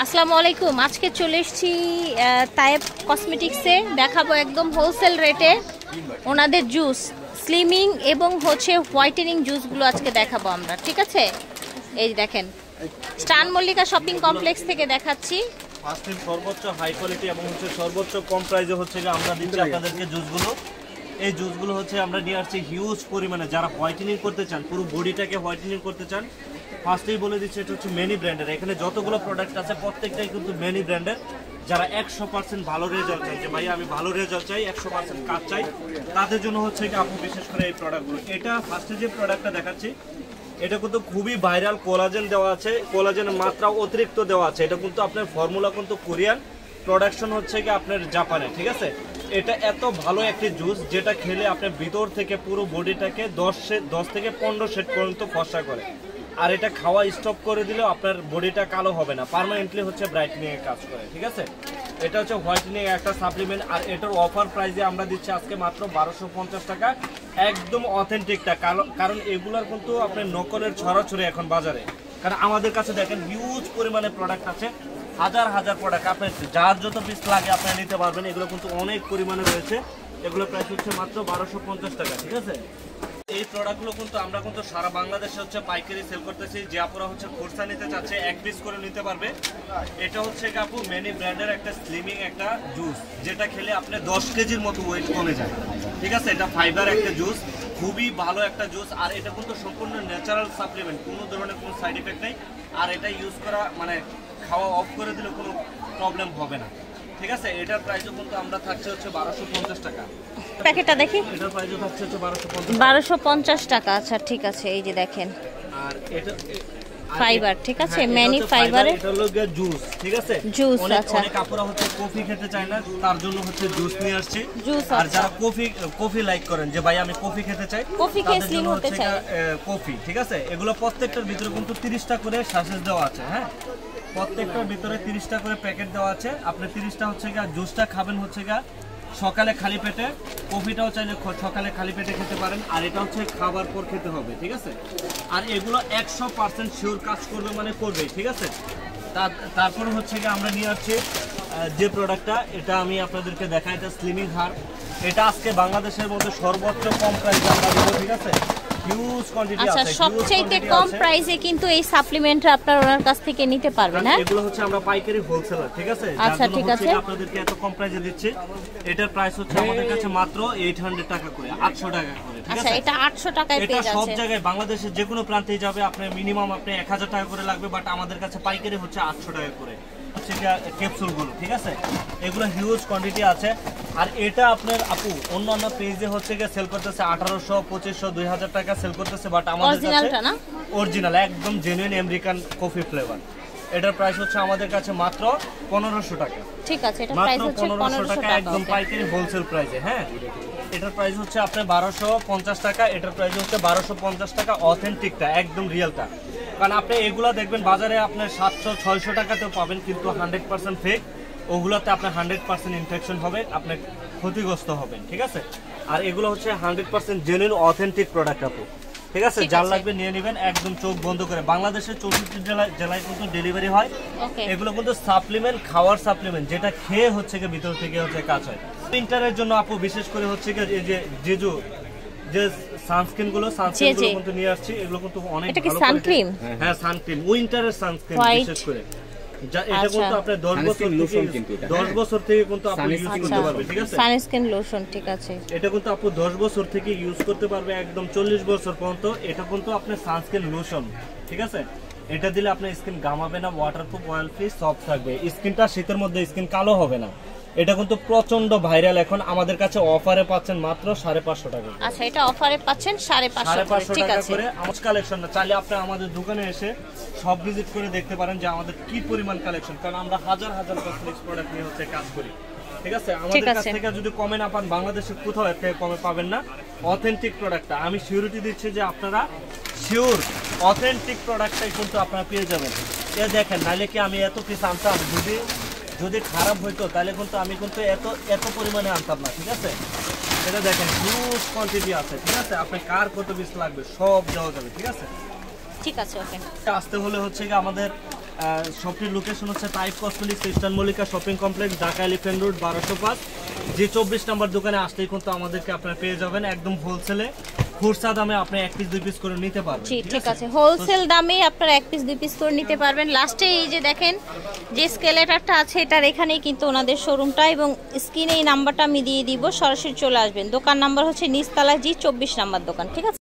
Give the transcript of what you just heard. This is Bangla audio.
আসসালামু আলাইকুম। আজকে চলে এসেছি তায়েব কসমেটিক্সে, দেখাবো একদম হোলসেল রেটে ওনাদের জুস, স্লিমিং এবং হচ্ছে হোয়াইটেনিং জুসগুলো আজকে দেখাবো আমরা। ঠিক আছে, এই দেখেন স্টান মল্লিকা শপিং কমপ্লেক্স থেকে দেখাচ্ছি। ফার্স্ট টাইম সর্বোচ্চ হাই কোয়ালিটি এবং হচ্ছে সর্বোচ্চ কম প্রাইসে হচ্ছে আমরা দিচ্ছি আপনাদেরকে জুসগুলো। এই জুসগুলো হচ্ছে আমরা নিয়ে আসছি হিউজ পরিমাণে, যারা হোয়াইটেনিং করতে চান, পুরো বডিটাকে হোয়াইটেনিং করতে চান। ফার্স্টেই বলে দিচ্ছি এটা হচ্ছে মেনি ব্র্যান্ডের। এখানে যতগুলো প্রোডাক্ট আছে প্রত্যেকটাই কিন্তু মেনি ব্র্যান্ডের। যারা 100% ভালো রেজাল্ট চাই, যে ভাই আমি ভালো রেজাল্ট চাই, 100% কাজ চাই, তাদের জন্য হচ্ছে কি আপনি বিশেষ করে এই প্রোডাক্টগুলো। এটা ফার্স্টে যে প্রোডাক্টটা দেখাচ্ছি এটা কিন্তু খুবই ভাইরাল, কোলাজেন দেওয়া আছে, কোলাজেনের মাত্রা অতিরিক্ত দেওয়া আছে। এটা কিন্তু আপনার ফর্মুলা কিন্তু কোরিয়ান, প্রোডাকশন হচ্ছে কি আপনার জাপানে। ঠিক আছে, এটা এত ভালো একটি জুস যেটা খেলে আপনার ভিতর থেকে পুরো বডিটাকে 10 থেকে 15 শেড পর্যন্ত ফর্সা করে। আর এটা খাওয়া স্টপ করে দিলেও আপনার বডিটা কালো হবে না, পার্মানেন্টলি হচ্ছে ব্রাইটনিং এর কাজ করে। ঠিক আছে, এটা হচ্ছে হোয়াইটেনিং একটা সাপ্লিমেন্ট। আর এটার অফার প্রাইসে আমরা দিচ্ছি আজকে মাত্র 1250 টাকা, একদম অথেন্টিকটা। কারণ এগুলোর কিন্তু আপনার নকলের ছড়াছড়ি এখন বাজারে। কারণ আমাদের কাছে দেখেন হিউজ পরিমাণে প্রোডাক্ট আছে, হাজার হাজার প্রোডাক্ট, আপনার যার যত পিস লাগে আপনারা নিতে পারবেন। এগুলো কিন্তু অনেক পরিমাণে রয়েছে। এগুলো প্রাইস হচ্ছে মাত্র 1250 টাকা। ঠিক আছে, এই প্রোডাক্টগুলো কিন্তু আমরা কিন্তু সারা বাংলাদেশে হচ্ছে পাইকারি সেল করতেছি। যে আপুরা হচ্ছে খুচরা নিতে চাচ্ছে 1 পিস করে নিতে পারবে। এটা হচ্ছে আপু মেনি ব্র্যান্ডের একটা স্লিমিং একটা জুস, যেটা খেলে আপনি 10 কেজির মতো ওয়েট কমে যায়। ঠিক আছে, এটা ফাইবার একটা জুস, খুবই ভালো একটা জুস। আর এটা কিন্তু সম্পূর্ণ ন্যাচারাল সাপ্লিমেন্ট, কোনো ধরনের কোনো সাইড এফেক্ট নেই। আর এটা ইউজ করা মানে খাওয়া অফ করে দিলে কোনো প্রবলেম হবে না। ঠিক আছে, এটার প্রাইসও কিন্তু আমরা থাকছে হচ্ছে 1250 টাকা। প্যাকেটটা দেখি, এটার প্রাইসও থাকছে হচ্ছে 1250 টাকা। আচ্ছা ঠিক আছে, এই যে দেখেন আর এটা ফাইবার। ঠিক আছে, ম্যানি ফাইবারের এটা হলো জুস। ঠিক আছে, জুস। আচ্ছা, অনেক আপুরা হচ্ছে কফি খেতে চায় না, তার জন্য হচ্ছে জুস নিয়ে আসছি। আর আচ্ছা। যারা কফি লাইক করেন, যে ভাই আমি কফি খেতে চাই, কফি খেয়ে স্লিম হতে চাই, কফি। ঠিক আছে, এগুলো প্রত্যেকটার ভিতরে কিন্তু 30টা করে স্যাশেট দেওয়া আছে। হ্যাঁ, প্রত্যেকটার ভিতরে 30টা করে প্যাকেট দেওয়া আছে। আপনি 30টা হচ্ছে গা জুসটা খাবেন হচ্ছে গা সকালে খালি পেটে, কফিটাও চাইলে সকালে খালি পেটে খেতে পারেন। আর এটা হচ্ছে খাবার পর খেতে হবে। ঠিক আছে, আর এগুলো 100% শিওর কাজ করবে, মানে করবে। ঠিক আছে, তারপরে হচ্ছে গিয়ে আমরা নিয়ে আসছি যে প্রোডাক্টটা, এটা আমি আপনাদেরকে দেখাই, এটা স্লিমিং হার। এটা আজকে বাংলাদেশের মধ্যে সর্বোচ্চ কম প্রাইসে আমরা দেবো। ঠিক আছে, হিউজ কোয়ান্টিটি আছে। আচ্ছা, সবচেয়ে কম প্রাইসে কিন্তু এই সাপ্লিমেন্টটা আপনারা ওনার কাছ থেকে নিতে পারবেন। হ্যাঁ, এগুলো হচ্ছে আমরা পাইকারি হোলসেলার। ঠিক আছে, আচ্ছা ঠিক আছে, আপনাদেরকে এত কম প্রাইসে দিচ্ছি। এটার প্রাইস হচ্ছে আমাদের কাছে মাত্র 800 টাকা করে, 800 টাকা করে। ঠিক আছে, এটা 800 টাকায় পেয়ে যাচ্ছে। এটা সব জায়গায় বাংলাদেশের যে কোনো প্রান্তেই যাবে, আপনার মিনিমাম আপনি 1000 টাকা করে লাগবে, বাট আমাদের কাছে পাইকারি হচ্ছে 800 টাকা করে হচ্ছে ক্যাপসুলগুলো। ঠিক আছে, এগুলো হিউজ কোয়ান্টিটি আছে। আর এটা আপনার আপু অন্যান্য পেজে হচ্ছে গিয়ে সেল করতেছে 1800, 2500, 2000 টাকা সেল করতেছে, বাট আমাদের কাছে অরিজিনাল একদম জেনুইন আমেরিকান কফি ফ্লেভার। এটার প্রাইস হচ্ছে আমাদের কাছে মাত্র 1500 টাকা। ঠিক আছে, এটা প্রাইস হচ্ছে 1500 টাকা একদম পাইকারি হোলসেল প্রাইসে। হ্যাঁ, এটার প্রাইস হচ্ছে আপনার 1250 টাকা। এটার প্রাইস হচ্ছে 1250 টাকা, অথেন্টিকটা একদম রিয়েলটা। কারণ আপনি এগুলা দেখবেন বাজারে আপনার 700-600 টাকাতেও পাবেন, কিন্তু 100% ফেক। ওগুলোতে আপনার 100% ইনফেকশন হবে, আপনি ক্ষতিগ্রস্ত হবেন। ঠিক আছে, আর এগুলো হচ্ছে 100% জেনুইন অথেন্টিক প্রোডাক্ট আপু। ঠিক আছে, যার লাগবে নিয়ে নেবেন একদম চোখ বন্ধ করে। বাংলাদেশের 64 জেলায় কিন্তু ডেলিভারি হয়। এগুলো কিন্তু সাপ্লিমেন্ট, খাওয়ার সাপ্লিমেন্ট, যেটা খেয়ে হচ্ছে গিয়ে ভিতর থেকে হচ্ছে কাজ হয়। উইন্টারের জন্য আপু বিশেষ করে হচ্ছে গিয়ে এই যে সানস্ক্রিন গুলো কিন্তু নিয়ে আসছি। এগুলো কিন্তু অনেক ভালো সানক্রিম। হ্যাঁ, সানক্রিম, উইন্টারের সানস্ক্রিন বিশেষ করে। এটা কিন্তু আপনার 10 বছর থেকে কিন্তু আপনি ইউজ করতে পারবে। ঠিক আছে, সানস্ক্রিন লোশন। ঠিক আছে, এটা কিন্তু আপু 10 বছর থেকে ইউজ করতে পারবে, একদম 40 বছর পর্যন্ত। এটা কিন্তু আপনার সানস্ক্রিন লোশন। ঠিক আছে, এটা দিলে আপনার স্কিন ঘামাবে না, ওয়াটারপ্রুফ, অয়েল ফ্রি, সফট থাকবে। স্কিনটা শীতের মধ্যে স্কিন কালো হবে না। এটা কিন্তু প্রচন্ড ভাইরাল। এখন আমাদের কাছে অফারে পাচ্ছেন মাত্র 550 টাকা। আচ্ছা, এটা অফারে পাচ্ছেন 550 টাকা করে। আমার কালেকশনটা চাইলে আপনি আমাদের দোকানে এসে সব ভিজিট করে দেখতে পারেন যে আমাদের কি পরিমাণ কালেকশন। কারণ আমরা হাজার হাজার কসমেটিক্স প্রোডাক্ট নিয়ে হচ্ছে কাজ করি। ঠিক আছে, আমাদের কাছ থেকে যদি কমে না পান, বাংলাদেশে কোথাও এর থেকে কমে পাবেন না। অথেন্টিক প্রোডাক্টটা আমি সিউরিটি দিচ্ছি যে আপনারা শিওর অথেন্টিক প্রোডাক্টটাই কিন্তু আপনারা পেয়ে যাবেন। এ দেখেন, নাইলে কি আমি এত পিস আনতাম? যদি খারাপ হইতো তাহলে কিন্তু আমি কিন্তু এত পরিমাণে আনতাম না। ঠিক আছে, এটা দেখেন হিউজ কোয়ান্টিটি আছে। ঠিক আছে, আপনি কার কত পিস লাগবে সব দেওয়া যাবে। ঠিক আছে, ঠিক আছে, ওকে। আসতে হলে হচ্ছে কি আমাদের শপটির লোকেশন হচ্ছে type cosmetics, eastern Mallika shopping complex, Dhaka elephant road 1205। যে 24 নম্বর দোকানে আসলেই কিন্তু আমাদেরকে আপনারা পেয়ে যাবেন একদম হোলসেলে, খুচরা দামে আপনি 1 পিস 2 পিস করে নিতে পারবেন। জি ঠিক আছে, হোলসেল দামে আপনারা 1 পিস 2 পিস করে নিতে পারবেন। লাস্টে এই যে দেখেন যে স্কেলেটারটা আছে, এটার এখানেই কিন্তু ওনাদের শোরুমটা, এবং স্ক্রিনে এই নাম্বারটা আমি দিয়ে দিব, সরাসরি চলে আসবেন। দোকান নাম্বার হচ্ছে নিচতলা জি 24 নাম্বার দোকান, ঠিক আছে।